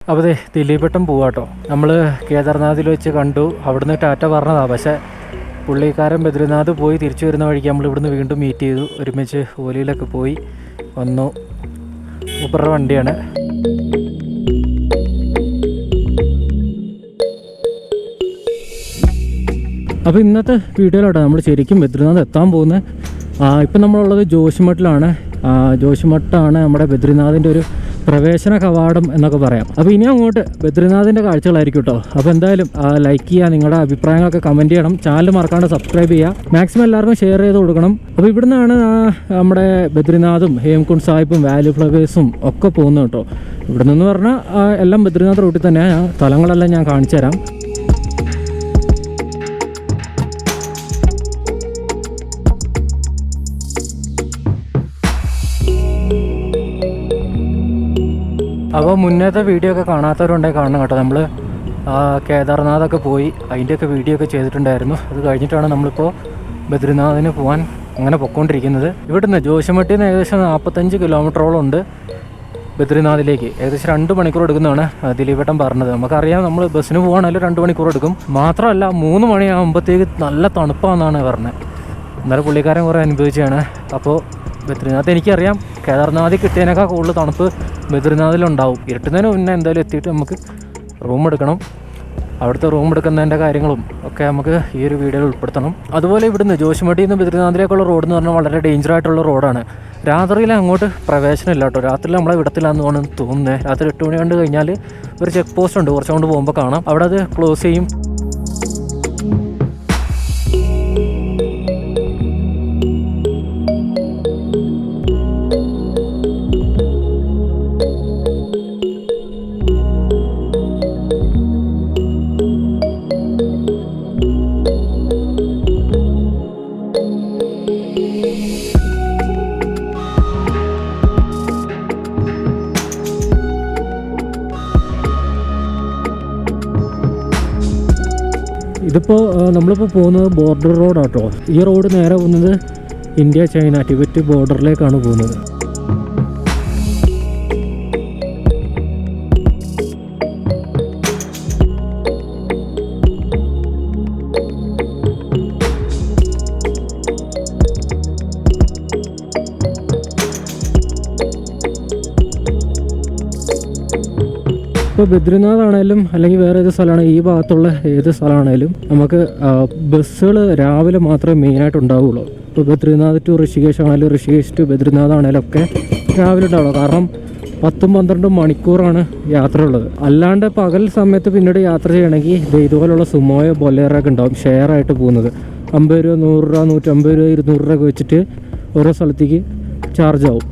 അപ്പോൾ ദിലീപേട്ടൻ പോവാട്ടോ. നമ്മൾ കേദാർനാഥിൽ വെച്ച് കണ്ടു, അവിടുന്ന് ടാറ്റ പറഞ്ഞതാണ്. പക്ഷേ പുള്ളിക്കാരൻ ബദ്രിനാഥ് പോയി തിരിച്ചു വരുന്ന വഴിക്ക് നമ്മൾ ഇവിടുന്ന് വീണ്ടും മീറ്റ് ചെയ്തു. ഒരുമിച്ച് ഓലിയിലൊക്കെ പോയി വന്നു. മൂപ്പറുടെ വണ്ടിയാണ്. അപ്പോൾ ഇന്നത്തെ വീഡിയോയിലോട്ടോ നമ്മൾ ശരിക്കും ബദ്രിനാഥ് എത്താൻ പോകുന്നത്. ഇപ്പം നമ്മളുള്ളത് ജോഷിമഠിലാണ്. ജോഷിമഠാണ് നമ്മുടെ ബദ്രിനാഥിൻ്റെ ഒരു പ്രവേശന കവാടം എന്നൊക്കെ പറയാം. അപ്പോൾ ഇനി അങ്ങോട്ട് ബദ്രിനാഥിൻ്റെ കാഴ്ചകളായിരിക്കും കേട്ടോ. അപ്പോൾ എന്തായാലും ലൈക്ക് ചെയ്യുക, നിങ്ങളുടെ അഭിപ്രായങ്ങളൊക്കെ കമൻറ്റ് ചെയ്യണം, ചാനൽ മറക്കാണ്ട് സബ്സ്ക്രൈബ് ചെയ്യുക, മാക്സിമം എല്ലാവർക്കും ഷെയർ ചെയ്ത് കൊടുക്കണം. അപ്പോൾ ഇവിടുന്നാണ് നമ്മുടെ ബദ്രിനാഥും ഹേംകുണ്ട് സാഹിബും വാലി ഫ്ലവേഴ്സും ഒക്കെ പോകുന്നത് കേട്ടോ. ഇവിടെ നിന്ന് പറഞ്ഞാൽ എല്ലാം ബദ്രിനാഥ് റൂട്ടിൽ തന്നെയാണ്. സ്ഥലങ്ങളെല്ലാം ഞാൻ കാണിച്ചു തരാം. അപ്പോൾ മുന്നേത്തെ വീഡിയോ ഒക്കെ കാണാത്തവരുണ്ടെങ്കിൽ കാണണം കേട്ടോ. നമ്മൾ കേദാർനാഥൊക്കെ പോയി അതിൻ്റെയൊക്കെ വീഡിയോ ഒക്കെ ചെയ്തിട്ടുണ്ടായിരുന്നു. അത് കഴിഞ്ഞിട്ടാണ് നമ്മളിപ്പോൾ ബദ്രിനാഥിന് പോകാൻ അങ്ങനെ പൊയ്ക്കൊണ്ടിരിക്കുന്നത്. ഇവിടുന്ന് ജോഷിമഠിൽ നിന്ന് ഏകദേശം 45 കിലോമീറ്ററോളം ഉണ്ട് ബദ്രിനാഥിലേക്ക്. ഏകദേശം 2 മണിക്കൂർ എടുക്കുന്നതാണ് ദിലീപേട്ടൻ പറഞ്ഞത്. നമുക്കറിയാം, നമ്മൾ ബസ്സിന് പോകുകയാണെങ്കിൽ 2 മണിക്കൂർ എടുക്കും. മാത്രമല്ല 3 മണിയാകുമ്പോഴത്തേക്ക് നല്ല തണുപ്പാണെന്നാണ് പറഞ്ഞത്. എന്നാലും പുള്ളിക്കാരൻ കുറേ അനുഭവിച്ചാണ്. അപ്പോൾ ബദ്രിനാഥ് എനിക്കറിയാം, കേദാർനാഥിൽ കിട്ടിയതിനേക്കാൾ കൂടുതൽ തണുപ്പ് ബദ്രിനാഥിലുണ്ടാവും. ഇരുട്ടുന്നതിന് മുന്നേ എന്തായാലും എത്തിയിട്ട് നമുക്ക് റൂം എടുക്കണം. അവിടുത്തെ റൂം എടുക്കുന്നതിൻ്റെ കാര്യങ്ങളും ഒക്കെ നമുക്ക് ഈ ഒരു വീഡിയോയിൽ ഉൾപ്പെടുത്തണം. അതുപോലെ ഇവിടുന്ന് ജോഷിമഠിൽ നിന്ന് ബദ്രിനാഥിലേക്കുള്ള റോഡ് എന്ന് പറഞ്ഞാൽ വളരെ ഡേഞ്ചർ ആയിട്ടുള്ള റോഡാണ്. രാത്രിയിൽ അങ്ങോട്ട് പ്രവേശനം ഇല്ല കേട്ടോ. രാത്രി നമ്മളെ വിടത്തില്ലാന്ന് തോന്നുന്നത്. രാത്രി 8 മണി കണ്ട് കഴിഞ്ഞാൽ ഒരു ചെക്ക് പോസ്റ്റ് ഉണ്ട്, കുറച്ചുകൊണ്ട് പോകുമ്പോൾ കാണാം. അവിടെ അത് ക്ലോസ് ചെയ്യും. ഇതിപ്പോൾ നമ്മളിപ്പോൾ പോകുന്നത് ബോർഡർ റോഡാട്ടോ. ഈ റോഡ് നേരെ പോകുന്നത് ഇന്ത്യ ചൈന ടിബറ്റ് ബോർഡറിലേക്കാണ് പോകുന്നത്. ഇപ്പോൾ ബദ്രിനാഥ് ആണെങ്കിലും അല്ലെങ്കിൽ വേറെ ഏത് സ്ഥലമാണ്, ഈ ഭാഗത്തുള്ള ഏത് സ്ഥലമാണെങ്കിലും നമുക്ക് ബസ്സുകൾ രാവിലെ മാത്രമേ മെയിനായിട്ട് ഉണ്ടാവുകയുള്ളൂ. ഇപ്പോൾ ബദ്രിനാഥ് ടു ഋഷികേശ് ആണെങ്കിലും ഋഷികേശ് ടു ബദ്രിനാഥ് ആണെങ്കിലും ഒക്കെ രാവിലെ ഉണ്ടാവുള്ളൂ. കാരണം 10-12 മണിക്കൂറാണ് യാത്ര ഉള്ളത്. അല്ലാണ്ട് പകൽ സമയത്ത് പിന്നീട് യാത്ര ചെയ്യണമെങ്കിൽ ഇതുപോലുള്ള സുമോയോ ബൊലേറൊക്കെ ഉണ്ടാവും ഷെയർ ആയിട്ട് പോകുന്നത്. 50 രൂപ, 100 രൂപ, 150 രൂപ, 200 രൂപ ഒക്കെ വെച്ചിട്ട് ഓരോ സ്ഥലത്തേക്ക് ചാർജ് ആവും.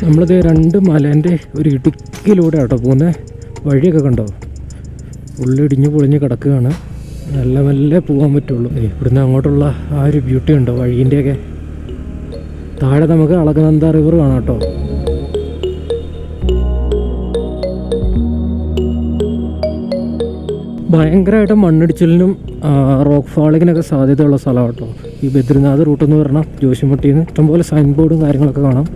നമ്മളിത് 2 മലേൻ്റെ ഒരു ഇടുക്കിലൂടെ ആട്ടോ പോകുന്നത്. വഴിയൊക്കെ കണ്ടോ, ഉള്ളിടിഞ്ഞ് പൊളിഞ്ഞ് കിടക്കുകയാണ്. നല്ല മെല്ലെ പോകാൻ പറ്റുള്ളൂ. ഇവിടുന്ന് അങ്ങോട്ടുള്ള ആ ഒരു ബ്യൂട്ടി ഉണ്ടോ വഴീൻ്റെയൊക്കെ. താഴെ നമുക്ക് അളകനന്ദ റിവർ കാണാം കേട്ടോ. ഭയങ്കരമായിട്ട് മണ്ണിടിച്ചിലിനും റോക്ക് ഫാളിങ്ങിനൊക്കെ സാധ്യതയുള്ള സ്ഥലമാണ് കേട്ടോ ഈ ബദ്രിനാഥ് റൂട്ട് എന്ന് പറഞ്ഞാൽ. ജോഷിമഠിൽ നിന്ന് ഇഷ്ടംപോലെ സൈൻ ബോർഡും കാര്യങ്ങളൊക്കെ കാണാം.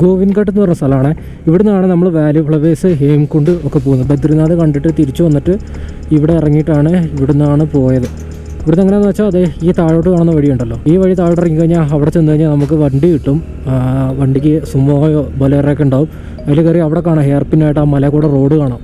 ഗോവിന്ദ്ഘട്ട് എന്ന് പറഞ്ഞ സ്ഥലമാണ്. ഇവിടെ നിന്നാണ് നമ്മൾ വാലി ഫ്ലവേഴ്സ് ഹേംകുണ്ട് ഒക്കെ പോകുന്നത്. ബദ്രിനാഥ് കണ്ടിട്ട് തിരിച്ചു വന്നിട്ട് ഇവിടെ ഇറങ്ങിയിട്ടാണ് ഇവിടെ നിന്നാണ് പോയത്. ഇവിടുന്ന് എങ്ങനെയാണെന്ന് വെച്ചാൽ അതെ ഈ താഴോട്ട് കാണുന്ന വഴിയുണ്ടല്ലോ, ഈ വഴി താഴോട്ട് ഇറങ്ങി കഴിഞ്ഞാൽ അവിടെ ചെന്ന് കഴിഞ്ഞാൽ നമുക്ക് വണ്ടി കിട്ടും. വണ്ടിക്ക് സുമോയോ ബൊലേറൊക്കെ ഉണ്ടാവും. അതിൽ കയറി അവിടെ കാണാം ഹെയർ പിന്നായിട്ട് ആ മല കൂടെ റോഡ് കാണാം.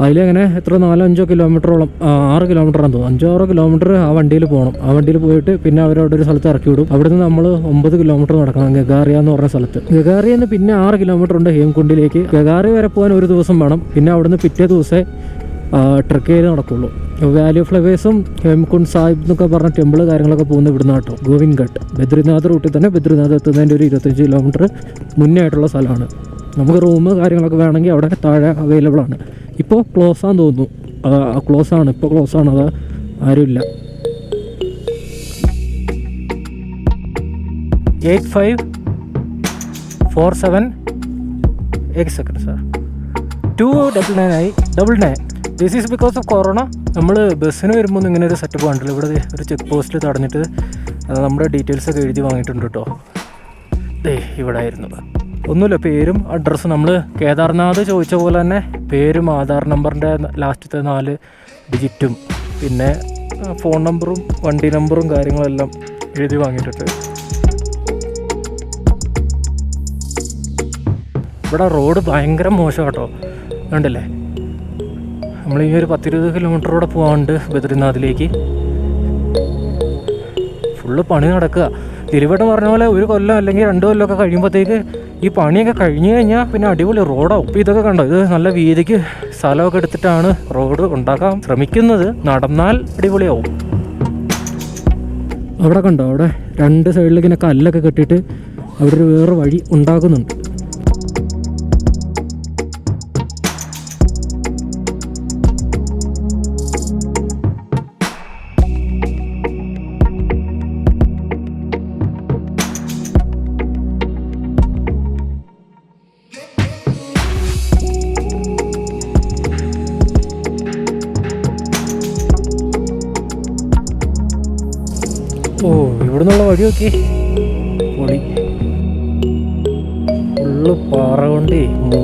അതിലങ്ങനെ എത്ര 4-5 കിലോമീറ്ററോളം 6 കിലോമീറ്ററാണെന്ന് തോന്നുന്നു. 5-6 കിലോമീറ്റർ ആ വണ്ടിയിൽ പോകണം. ആ വണ്ടിയിൽ പോയിട്ട് പിന്നെ അവരവിടെ ഒരു സ്ഥലത്ത് ഇറക്കി വിടും. അവിടെ നിന്ന് നമ്മൾ 9 കിലോമീറ്റർ നടക്കണം ഗഗാറിയ എന്ന് പറഞ്ഞ സ്ഥലത്ത്. ഗഗാറിയിൽ നിന്ന് പിന്നെ 6 കിലോമീറ്റർ ഉണ്ട് ഹേംകുണ്ടിലേക്ക്. ഗഗാറി വരെ പോകാൻ ഒരു ദിവസം വേണം. പിന്നെ അവിടുന്ന് പിറ്റേ ദിവസം ട്രക്ക് ചെയ്ത് നടക്കുള്ളൂ. വാലി ഓഫ് ഫ്ലവേഴ്സും ഹേംകുണ്ട് സാഹിബ് എന്നൊക്കെ പറഞ്ഞ ടെമ്പിൾ കാര്യങ്ങളൊക്കെ പോകുന്ന ഇവിടുന്ന് കേട്ടോ. ഗോവിന്ദ്ഘട്ട് ബദ്രിനാഥ് റൂട്ടിൽ തന്നെ ബദ്രിനാഥ് എത്തുന്നതിൻ്റെ ഒരു 25 കിലോമീറ്റർ മുന്നേ ആയിട്ടുള്ള സ്ഥലമാണ്. നമുക്ക് റൂം കാര്യങ്ങളൊക്കെ വേണമെങ്കിൽ അവിടെ താഴെ അവൈലബിൾ ആണ്. ഇപ്പോൾ ക്ലോസ് ആണെന്ന് തോന്നുന്നു. ക്ലോസ് ആണ്, ഇപ്പോൾ ക്ലോസ് ആണ്, അത് ആരുമില്ല. 8547 1 second sir 299 this is because of corona. നമ്മൾ ബസ്സിന് വരുമ്പോൾ ഇങ്ങനെ ഒരു സെറ്റപ്പ് കണ്ടില്ല. ഇവിടെ ഒരു ചെക്ക് പോസ്റ്റിൽ തടഞ്ഞിട്ട് നമ്മുടെ ഡീറ്റെയിൽസ് ഒക്കെ എഴുതി വാങ്ങിയിട്ടുണ്ട് കേട്ടോ. ഇവിടെ ആയിരുന്നു. ഒന്നുമില്ല, പേരും അഡ്രസ്സും നമ്മൾ കേദാർനാഥ് ചോദിച്ച പോലെ തന്നെ പേരും ആധാർ നമ്പറിൻ്റെ ലാസ്റ്റത്തെ 4 ഡിജിറ്റും പിന്നെ ഫോൺ നമ്പറും വണ്ടി നമ്പറും കാര്യങ്ങളെല്ലാം എഴുതി വാങ്ങിയിട്ടുണ്ട്. ഇവിടെ റോഡ് ഭയങ്കര മോശം കേട്ടോ. കണ്ടില്ലേ, നമ്മൾ ഈ ഒരു 10-20 കിലോമീറ്ററോടെ പോകാണ്ട് ബദ്രിനാഥിലേക്ക്. ഫുള്ള് പണി നടക്കുക. തിരുവട്ടം പറഞ്ഞ പോലെ 1 കൊല്ലം അല്ലെങ്കിൽ 2 കൊല്ലമൊക്കെ കഴിയുമ്പോഴത്തേക്ക് ഈ പണിയൊക്കെ കഴിഞ്ഞ് കഴിഞ്ഞാൽ പിന്നെ അടിപൊളി റോഡാവും. ഇപ്പോൾ ഇതൊക്കെ കണ്ടോ, ഇത് നല്ല വീതിക്ക് സ്ഥലമൊക്കെ എടുത്തിട്ടാണ് റോഡ് ഉണ്ടാക്കാൻ ശ്രമിക്കുന്നത്. നടന്നാൽ അടിപൊളിയാവും. അവിടെ കണ്ടോ, അവിടെ 2 സൈഡിലേക്ക് ഇങ്ങനെ കല്ലൊക്കെ കെട്ടിയിട്ട് അവിടെ ഒരു വേറെ വഴി ഉണ്ടാക്കുന്നുണ്ട്. ഓ, ഇവിടെ നിന്നുള്ള വഴി നോക്കി, പൊളി. ഫുള്ള് പാറ കൊണ്ട്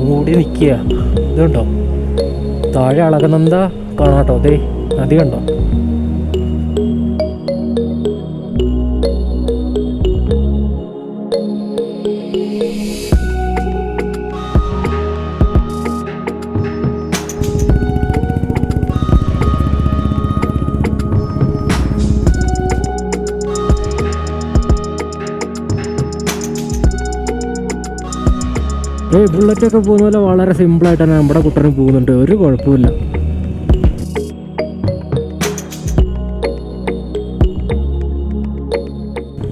മൂടി നിൽക്കുക. ഇതുണ്ടോ, താഴെ അളകനന്ദ കാണാട്ടോ. അതെ, നദി കണ്ടോ. ബുള്ളറ്റൊക്കെ പോകുന്ന പോലെ വളരെ സിമ്പിളായിട്ട് തന്നെ നമ്മുടെ കുട്ടനും പോകുന്നുണ്ട്, ഒരു കുഴപ്പമില്ല.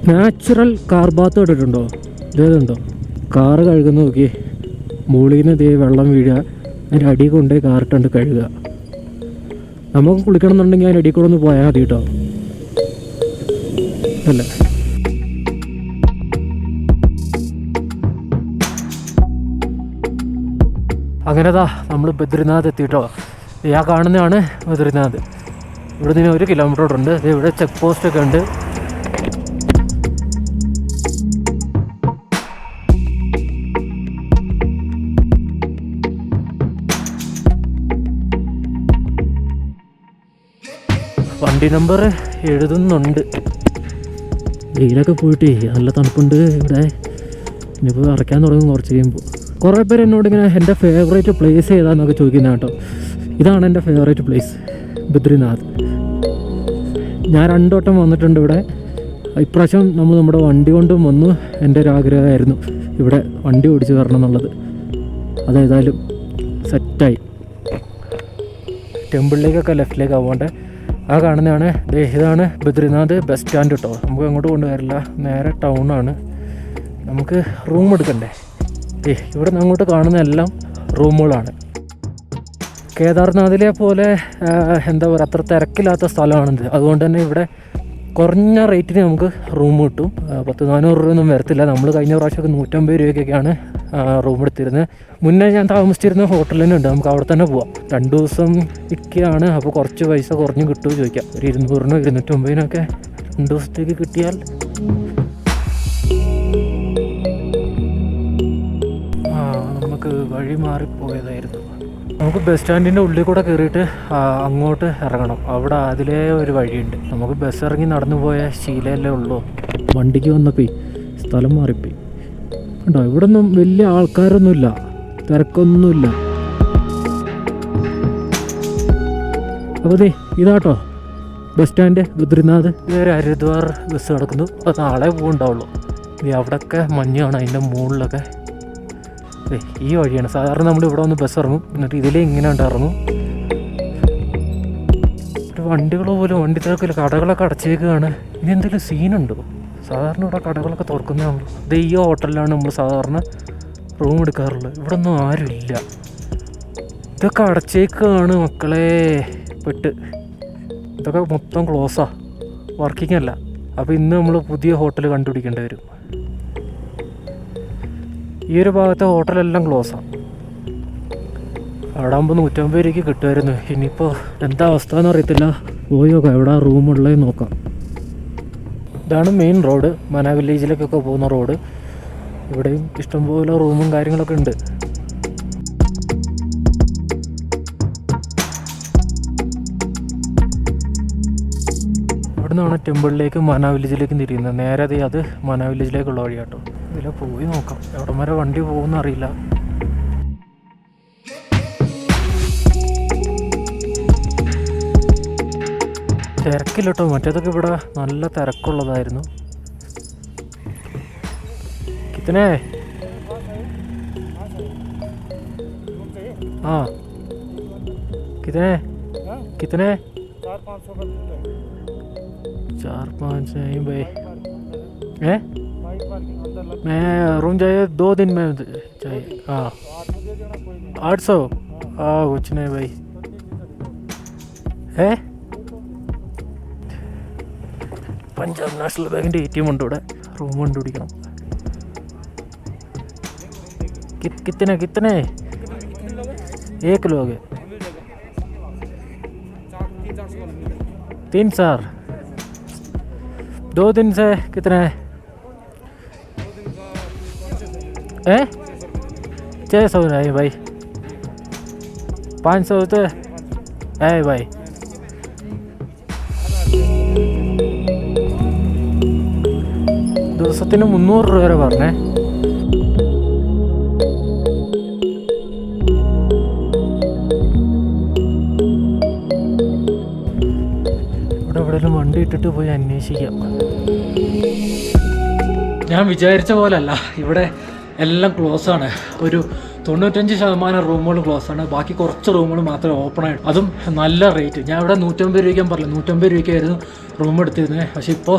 നാച്ചുറൽ കാർ ബാത്ത് ഇട്ടിട്ടുണ്ടോ? ഇതേതുണ്ടോ, കാറ് കഴുകുന്ന നോക്കി. മുകളിൽ നിന്ന് ഇതേ വെള്ളം വീഴുക, അതിൻ്റെ അടി കൊണ്ടുപോയി കാറിട്ടുണ്ട് കഴുകുക. നമുക്ക് കുളിക്കണം എന്നുണ്ടെങ്കിൽ അതിൻ്റെ അടി കൂടെ ഒന്ന് പോയാൽ മതി കേട്ടോ, അല്ലേ? അങ്ങനെതാ നമ്മൾ ബദ്രിനാഥ് എത്തിയിട്ടോ. ആ കാണുന്നതാണ് ബദ്രിനാഥ്. ഇവിടെ നിന്ന് 1 കിലോമീറ്റർ ഉണ്ട്. ഇവിടെ ചെക്ക് പോസ്റ്റൊക്കെ ഉണ്ട്. വണ്ടി നമ്പർ എഴുതുന്നുണ്ട്. വെയിലൊക്കെ പോയിട്ട് നല്ല തണുപ്പുണ്ട് ഇവിടെ. ഇനിയിപ്പോൾ അറയ്ക്കാൻ തുടങ്ങും കുറച്ച് കഴിയുമ്പോൾ. കുറേ പേര് എന്നോട് ഇങ്ങനെ എൻ്റെ ഫേവറേറ്റ് പ്ലേസ് ഏതാണെന്നൊക്കെ ചോദിക്കുന്ന കേട്ടോ. ഇതാണ് എൻ്റെ ഫേവറേറ്റ് പ്ലേസ്, ബദ്രിനാഥ്. ഞാൻ 2 വട്ടം വന്നിട്ടുണ്ട് ഇവിടെ. ഇപ്രാവശ്യം നമ്മുടെ വണ്ടി കൊണ്ടും വന്നു. എൻ്റെ ഒരു ആഗ്രഹമായിരുന്നു ഇവിടെ വണ്ടി ഓടിച്ച് വരണം എന്നുള്ളത്. അതേതായാലും സെറ്റായി. ടെമ്പിളിലേക്കൊക്കെ ലെഫ്റ്റിലേക്ക് ആവുകൊണ്ട് ആ കാണുന്നതാണ്. ഇതാണ് ബദ്രിനാഥ് ബസ് സ്റ്റാൻഡ് കേട്ടോ. നമുക്ക് അങ്ങോട്ട് കൊണ്ടുവരില്ല, നേരെ ടൗണാണ്. നമുക്ക് റൂം എടുക്കണ്ടേ. ഇവിടെ നിന്ന് അങ്ങോട്ട് കാണുന്ന എല്ലാം റൂമുകളാണ്. കേദാർനാഥിലെ പോലെ എന്താ പറയുക, അത്ര തിരക്കില്ലാത്ത സ്ഥലമാണിത്. അതുകൊണ്ട് തന്നെ ഇവിടെ കുറഞ്ഞ റേറ്റിന് നമുക്ക് റൂം കിട്ടും. 100-400 രൂപയൊന്നും വരത്തില്ല. നമ്മൾ കഴിഞ്ഞ പ്രാവശ്യമൊക്കെ 150 രൂപയ്ക്കൊക്കെയാണ് റൂം എടുത്തിരുന്നത്. മുന്നേ ഞാൻ താമസിച്ചിരുന്ന ഹോട്ടൽ തന്നെ ഉണ്ട്, നമുക്ക് അവിടെ തന്നെ പോവാം. 2 ദിവസം ഇരിക്കുകയാണ്, അപ്പോൾ കുറച്ച് പൈസ കുറഞ്ഞ് കിട്ടുമോ ചോദിക്കാം. ഒരു 200-നോ 250-നൊക്കെ 2 ദിവസത്തേക്ക് കിട്ടിയാൽ. നമുക്ക് വഴി മാറിപ്പോയതായിരുന്നു. നമുക്ക് ബസ് സ്റ്റാൻഡിൻ്റെ ഉള്ളിൽ കൂടെ കയറിയിട്ട് അങ്ങോട്ട് ഇറങ്ങണം. അവിടെ അതിലേ ഒരു വഴിയുണ്ട്. നമുക്ക് ബസ് ഇറങ്ങി നടന്നു പോയ ശീലമല്ലേ ഉള്ളൂ. വണ്ടിക്ക് വന്നപ്പോൾ സ്ഥലം മാറിപ്പോയി കേട്ടോ. ഇവിടെ ഒന്നും വലിയ ആൾക്കാരൊന്നുമില്ല, തിരക്കൊന്നുമില്ല. അപ്പോൾ ഇതാട്ടോ ബസ് സ്റ്റാൻഡ് ബദ്രിനാഥ്. ഇതൊരു ഹരിദ്വാർ ബസ് കിടക്കുന്നു. അത് നാളെ പോകുന്നുണ്ടാവുള്ളൂ. അവിടെയൊക്കെ മഞ്ഞാണ്, അതിൻ്റെ മുകളിലൊക്കെ. ഈ വഴിയാണ് സാധാരണ നമ്മൾ ഇവിടെ വന്ന് ബസ് ഇറങ്ങും, എന്നിട്ട് ഇതിലേ ഇങ്ങനെ ഇറങ്ങും. വണ്ടികൾ പോലും വണ്ടി തിരക്കില്ല, കടകളൊക്കെ അടച്ചേക്കുകയാണ്. ഇനി എന്തെങ്കിലും സീനുണ്ടോ? സാധാരണ ഇവിടെ കടകളൊക്കെ തുറക്കുന്നതാണല്ലോ. ഇത് ഈ ഹോട്ടലിലാണ് നമ്മൾ സാധാരണ റൂം എടുക്കാറുള്ളത്. ഇവിടെ ഒന്നും ആരുമില്ല, ഇതൊക്കെ അടച്ചേക്കുകയാണ് മക്കളെ. പെട്ട് ഇതൊക്കെ മൊത്തം ക്ലോസാണ്, വർക്കിംഗ് അല്ല. അപ്പോൾ ഇന്ന് നമ്മൾ പുതിയ ഹോട്ടൽ കണ്ടുപിടിക്കേണ്ടി വരും. ഈ ഒരു ഭാഗത്തെ ഹോട്ടലെല്ലാം ക്ലോസാണ്. അവിടെ ആകുമ്പോൾ 150 രൂപയ്ക്ക് കിട്ടുമായിരുന്നു. ഇനിയിപ്പോൾ എന്താ അവസ്ഥ എന്ന് അറിയത്തില്ല. പോയി നോക്കാം എവിടെ റൂമുള്ളതെന്ന് നോക്കാം. ഇതാണ് മെയിൻ റോഡ്, മന വില്ലേജിലേക്കൊക്കെ പോകുന്ന റോഡ്. ഇവിടെയും ഇഷ്ടംപോലെ റൂമും കാര്യങ്ങളൊക്കെ ഉണ്ട്. ഇവിടെ നിന്നാണ് ടെമ്പിളിലേക്കും മന വില്ലേജിലേക്കും തിരിയുന്നത്. നേരെ അത് മന വില്ലേജിലേക്കുള്ള വഴിയാട്ടോ. ഇതിലെ പോയി നോക്കാം, എവിടെ വരെ വണ്ടി പോകുമെന്ന് അറിയില്ല. തിരക്കില്ല കേട്ടോ, മറ്റേതൊക്കെ ഇവിടെ നല്ല തിരക്കുള്ളതായിരുന്നു. കിത്തനെ हाँ कितने कितने 4-5 नहीं भाई है। मैं रूम चाहिए 2 दिन में चाहिए। हाँ 800। हाँ कुछ नहीं भाई है। पंजाब नेशनल ബാങ്കിൻ്റെ ATM ഉണ്ട് ഇവിടെ. റൂം കണ്ടുപിടിക്കണം. कितने कितने 1 लोग 3-4 2 दिन से कितने है? 600 है भाई, 500 तो है भाई. ദിവസത്തിന് 300 രൂപ വരെ പറഞ്ഞേ. ഇവിടെ എവിടെയെങ്കിലും വണ്ടി ഇട്ടിട്ട് പോയി അന്വേഷിക്കാം. ഞാൻ വിചാരിച്ച പോലല്ല, ഇവിടെ എല്ലാം ക്ലോസ് ആണ്. ഒരു 95% റൂമുകൾ ക്ലോസ് ആണ്. ബാക്കി കുറച്ച് റൂമുകൾ മാത്രമേ ഓപ്പൺ ആയിട്ട്, അതും നല്ല റേറ്റ്. ഞാൻ ഇവിടെ 150 രൂപയ്ക്കാൻ പറഞ്ഞു, 150 രൂപയ്ക്കായിരുന്നു റൂം എടുത്തിരുന്നത്. പക്ഷേ ഇപ്പോൾ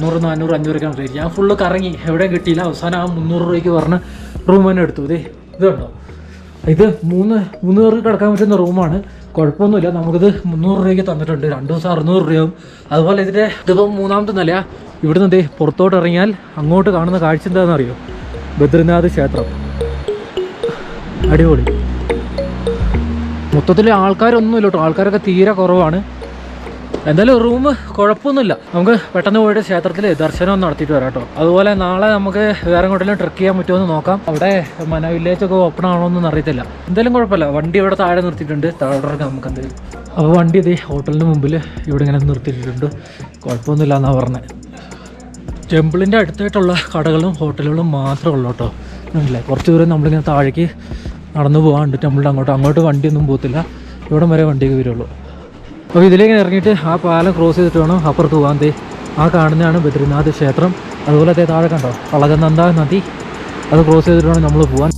300, 400, 500 റേറ്റ്. ഞാൻ ഫുള്ള് കറങ്ങി, എവിടെയും കിട്ടിയില്ല. അവസാനം ആ 300 രൂപയ്ക്ക് പറഞ്ഞ് റൂം തന്നെ എടുത്തു. ഇത് കണ്ടോ, ഇത് 3 പേർക്ക് കിടക്കാൻ പറ്റുന്ന റൂമാണ്. കുഴപ്പമൊന്നുമില്ല. നമുക്കിത് 300 രൂപയ്ക്ക് തന്നിട്ടുണ്ട്. 2 ദിവസം 600 രൂപയും. അതുപോലെ ഇതിപ്പോൾ 3ാമത്തെ നിലയാണ്. ഇവിടുന്ന് പുറത്തോട്ട് ഇറങ്ങിയാൽ അങ്ങോട്ട് കാണുന്ന കാഴ്ച എന്താണെന്ന് അറിയോ? ബദ്രിനാഥ് ക്ഷേത്രം. അടിപൊളി. മൊത്തത്തിൽ ആൾക്കാരൊന്നുമില്ല കേട്ടോ, ആൾക്കാരൊക്കെ തീരെ കുറവാണ്. എന്തായാലും റൂം കുഴപ്പമൊന്നുമില്ല. നമുക്ക് പെട്ടെന്ന് പോയിട്ട് ക്ഷേത്രത്തിൽ ദർശനം നടത്തിയിട്ട് വരാം കേട്ടോ. അതുപോലെ നാളെ നമുക്ക് വേറെ എങ്ങോട്ടെങ്കിലും ട്രെക്ക് ചെയ്യാൻ പറ്റുമോ എന്ന് നോക്കാം. അവിടെ മന വില്ലേജൊക്കെ ഓപ്പൺ ആണോ എന്നൊന്നും അറിയത്തില്ല. എന്തായാലും കുഴപ്പമില്ല, വണ്ടി ഇവിടെ താഴെ നിർത്തിയിട്ടുണ്ട്. താഴെ നമുക്ക് എന്ത്. അപ്പോൾ വണ്ടി ഇത് ഹോട്ടലിന് മുമ്പിൽ ഇവിടെ ഇങ്ങനെ നിർത്തിയിട്ടുണ്ട്. കുഴപ്പമൊന്നുമില്ല എന്നാണ് പറഞ്ഞത്. ടെമ്പിളിൻ്റെ അടുത്തായിട്ടുള്ള കടകളും ഹോട്ടലുകളും മാത്രമേ ഉള്ളൂ കേട്ടോ. മനസ്സിലായി, കുറച്ച് ദൂരം നമ്മളിങ്ങനെ താഴേക്ക് നടന്നു പോകാനുണ്ട്. ടെമ്പിളിൻ്റെ അങ്ങോട്ട് വണ്ടിയൊന്നും പോകത്തില്ല. ഇവിടം വരെ വണ്ടിയൊക്കെ വരുള്ളൂ. അപ്പോൾ ഇതിലേക്ക് ഇറങ്ങിയിട്ട് ആ പാലം ക്രോസ് ചെയ്തിട്ട് വേണം അപ്പുറത്ത് പോകാൻ. ആ കാണുന്നതാണ് ബദ്രിനാഥ് ക്ഷേത്രം. അതുപോലെ താഴെ കണ്ടോ അളകനന്ദ നദി, അത് ക്രോസ് ചെയ്തിട്ട് വേണം നമ്മൾ പോകാൻ.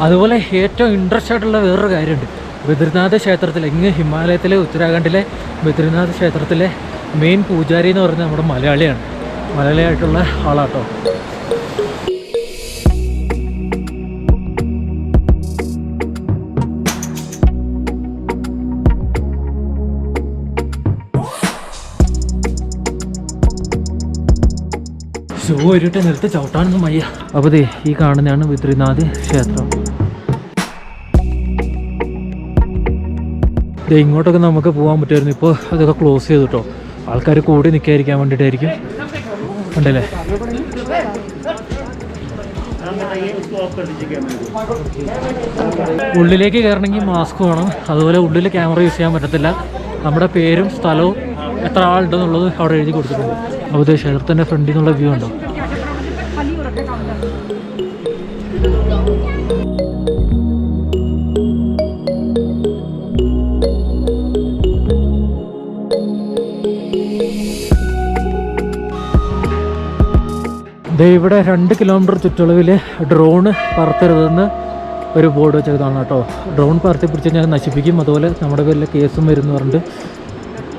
അതുപോലെ ഏറ്റവും ഇൻട്രസ്റ്റ് ആയിട്ടുള്ള വേറൊരു കാര്യമുണ്ട്. ബദ്രിനാഥ് ക്ഷേത്രത്തിൽ, ഇങ്ങ് ഹിമാലയത്തിലെ ഉത്തരാഖണ്ഡിലെ ബദ്രിനാഥ് ക്ഷേത്രത്തിലെ മെയിൻ പൂജാരി എന്ന് പറയുന്നത് നമ്മുടെ മലയാളിയായിട്ടുള്ള ആളാട്ടോ. ഷൂ ഒരുട്ട് നിർത്തി ചവിട്ടാനൊന്നും വയ്യ. അപ്പോൾ ഈ കാണുന്നതാണ് ബദ്രിനാഥ് ക്ഷേത്രം. ഇങ്ങോട്ടൊക്കെ നമുക്ക് പോകാൻ പറ്റുമായിരുന്നു. ഇപ്പോൾ അതൊക്കെ ക്ലോസ് ചെയ്തു കേട്ടോ. ആൾക്കാർ കൂടി നിൽക്കാതിരിക്കാൻ വേണ്ടിയിട്ടായിരിക്കും. ഉണ്ടല്ലേ, ഉള്ളിലേക്ക് കയറണമെങ്കിൽ മാസ്ക് വേണം. അതുപോലെ ഉള്ളിൽ ക്യാമറ യൂസ് ചെയ്യാൻ പറ്റത്തില്ല. നമ്മുടെ പേരും സ്ഥലവും എത്ര ആളുണ്ടെന്നുള്ളത് അവിടെ എഴുതി കൊടുത്തിട്ടുണ്ട്. അപ്പോൾ ക്ഷേത്രത്തിൻ്റെ ഫ്രണ്ടിൽ നിന്നുള്ള വ്യൂ ഉണ്ടോ. ദേ ഇവിടെ 2 കിലോമീറ്റർ ചുറ്റളവിൽ ഡ്രോണ് പറത്തരുതെന്ന് ഒരു ബോർഡ് വെച്ചതാണ് കേട്ടോ. ഡ്രോൺ പറത്തി പിടിച്ച് കഴിഞ്ഞാൽ നശിപ്പിക്കും, അതുപോലെ നമ്മുടെ പേരിൽ കേസും വരുന്നു പറഞ്ഞിട്ട്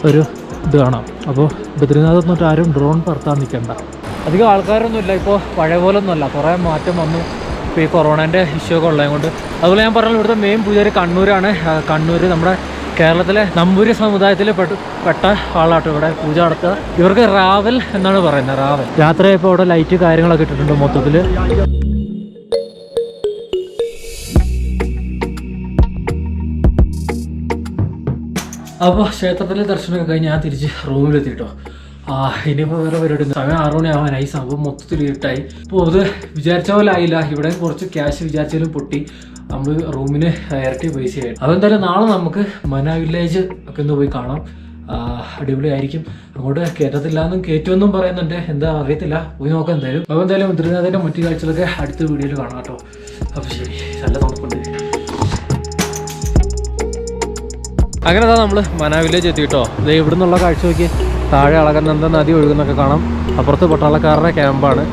ഒരു ഇത് കാണാം. അപ്പോൾ ബദ്രിനാഥ് എന്നിട്ട് ആരും ഡ്രോൺ പറത്താൻ നിൽക്കണ്ട. അധികം ആൾക്കാരൊന്നുമില്ല ഇപ്പോൾ, പഴയ പോലെ ഒന്നുമല്ല, കുറേ മാറ്റം വന്നു ഇപ്പോൾ ഈ കൊറോണേൻ്റെ ഇഷ്യൂ ഒക്കെ ഉള്ളത് കൊണ്ട്. അതുപോലെ ഞാൻ പറഞ്ഞാൽ ഇവിടുത്തെ മെയിൻ പൂജാരി കണ്ണൂരാണ്. കണ്ണൂർ നമ്മുടെ കേരളത്തിലെ നമ്പൂരി സമുദായത്തിൽ പെട്ട ആളാട്ടോ ഇവിടെ പൂജ നടത്തുക. ഇവർക്ക് റാവൽ എന്നാണ് പറയുന്നത്, റാവൽ. രാത്രിയായപ്പോൾ അവിടെ ലൈറ്റ് കാര്യങ്ങളൊക്കെ ഇട്ടിട്ടുണ്ട് മൊത്തത്തിൽ. അപ്പോൾ ക്ഷേത്രത്തിലെ ദർശനമൊക്കെ കഴിഞ്ഞ് ഞാൻ തിരിച്ച് റൂമിലെത്തിയിട്ടോ. ഇനിയിപ്പോൾ വേറെ പരിപാടി സമയം 6 മണിയാവാനായി, സംഭവം മൊത്തത്തിൽ ഇരുട്ടായി. അപ്പോൾ അത് വിചാരിച്ച പോലെ ആയില്ല. ഇവിടെ കുറച്ച് ക്യാഷ് വിചാരിച്ചാലും പൊട്ടി, നമ്മൾ റൂമിന് ഇരട്ടി പൈസയായി. അതെന്തായാലും നാളെ നമുക്ക് മന വില്ലേജ് ഒക്കെ ഒന്ന് പോയി കാണാം. അടിപൊളിയായിരിക്കും. അങ്ങോട്ട് കയറ്റത്തില്ലാന്നും കയറ്റുമെന്നും പറയുന്നുണ്ട്, എന്താ അറിയത്തില്ല, പോയി നോക്കാം എന്തായാലും. അപ്പോൾ എന്തായാലും ബദ്രിനാഥിൻ്റെ മറ്റു കാഴ്ചകളൊക്കെ അടുത്ത വീഡിയോയിൽ കാണാം കേട്ടോ. അപ്പോൾ ശരി, നല്ല തണുപ്പുണ്ട്. അങ്ങനെ നമ്മൾ മന വില്ലേജ് എത്തിയിട്ടോ. ഇത് ഇവിടെ നിന്നുള്ള കാഴ്ച നോക്കി, താഴെ അളകനന്ദ നദി ഒഴുകുന്നൊക്കെ കാണാം. അപ്പുറത്ത് പട്ടാളക്കാരുടെ ക്യാമ്പാണ്.